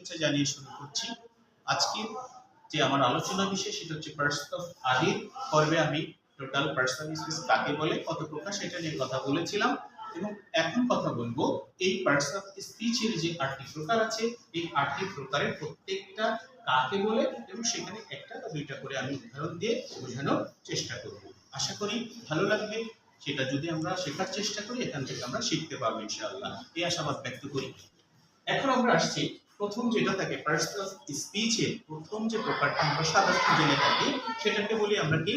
শুভেচ্ছা জানিয়ে শুরু করছি। আজকে যে আমার আলোচনা বিষয় সেটা হচ্ছে পার্সন অফ আগের পর্বে আমি টোটাল পার্সোনাল স্পেস কাকে বলে, কত প্রকার সেটা নিয়ে কথা বলেছিলাম এবং এখন কথা বলবো এই পার্টস অফ স্পিচের যে 8টি প্রকার আছে এই 8টি প্রকারের প্রত্যেকটা কাকে বলে এবং সেখানে একটা বা দুইটা করে আমি উদাহরণ দিয়ে বোঝানোর চেষ্টা করব। আশা করি ভালো লাগবে। সেটা যদি আমরা শেখার চেষ্টা করি এখান থেকে আমরা শিখতে পারবো ইনশাআল্লাহ, এই আশাবাদ ব্যক্ত করি। এখন আমরা আসছি প্রথম যেটা থাকে পার্টস অফ স্পিচের প্রথম যে প্রকারটা আমরা সাধারণত জেনে থাকি সেটাকে বলি আমরা কি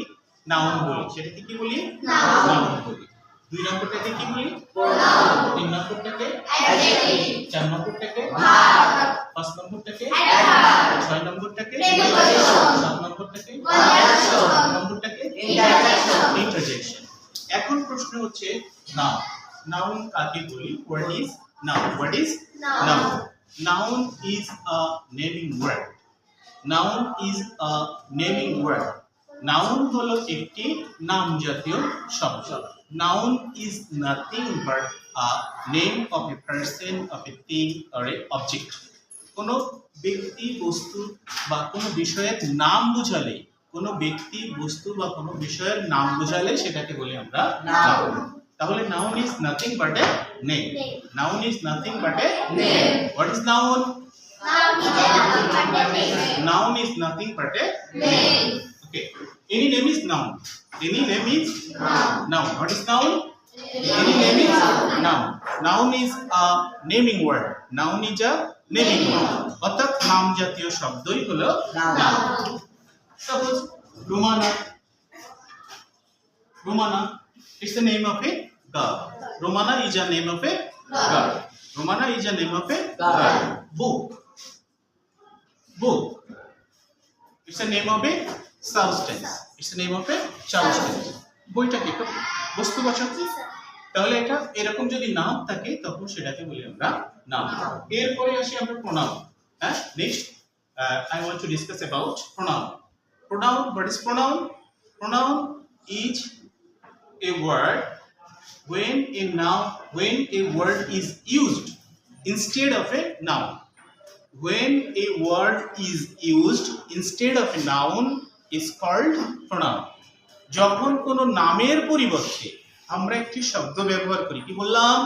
নাউন বলি। সেটাকে কি বলি? নাউন বলি। 2 নম্বরটাকে কি বলি? প্রোনাউন। 3 নম্বরটাকে অ্যাডজেক্টিভ। 4 নম্বরটাকে ভার্ব। 5 নম্বরটাকে অ্যাডভার্ব। 6 নম্বরটাকে প্রিপোজিশন। 7 নম্বরটাকে কনজাংশন। 8 নম্বরটাকে ইন্টারজেকশন। এখন প্রশ্ন হচ্ছে নাউন। নাউন কাকে বলি? What is noun? What is noun? Noun is a naming word. Noun is a naming word. Noun হলো একটি নাম জাতীয় শব্দ। Noun is nothing but a name of a person, of a thing or a object. কোনো ব্যক্তি, বস্তু বা কোনো বিষয়ের নাম বোঝালে, কোনো ব্যক্তি, বস্তু বা কোনো বিষয়ের নাম বোঝালে সেটাকে বলি আমরা নাউন। তাহলে noun is nothing but a name. Noun is nothing but a name. What is noun? Noun is nothing but a name. Okay. Any name is noun. Any name is noun. What is noun? Any name is noun. Noun is a naming word. Noun is a naming word. অর্থাৎ নাম জাতীয় শব্দই হলো noun. Suppose Romana. Romana. It's the name of a girl. Romana is a name of a girl. Romana is a name of a girl. Book. Book. It's a name of a substance. It's the name of a substance. বইটা কি বস্তুবাচক? তাহলে এটা এরকম যদি নাম থাকে তখন সেটাকে বলি আমরা নাম। এরপরে আসি আমরা প্রোনাউন। হ্যাঁ, next I want to discuss about pronoun. Pronoun, what is pronoun? Pronoun is a word when a word is used instead of a noun. When a word is used instead of a noun is called pronoun. যখন কোনো নামের পরিবর্তে আমরা একটি শব্দ ব্যবহার করি, কি বললাম?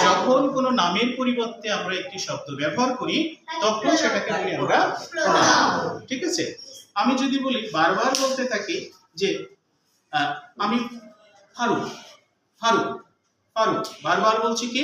যখন কোনো নামের পরিবর্তে আমরা একটি শব্দ ব্যবহার করি তখন সেটাকে বলি আমরা প্রোনাউন। ঠিক আছে? আমি যদি বলি বারবার বলতে থাকি যে আমি ফারুক, ফারুক, ফারুক, বারবার বলছি কি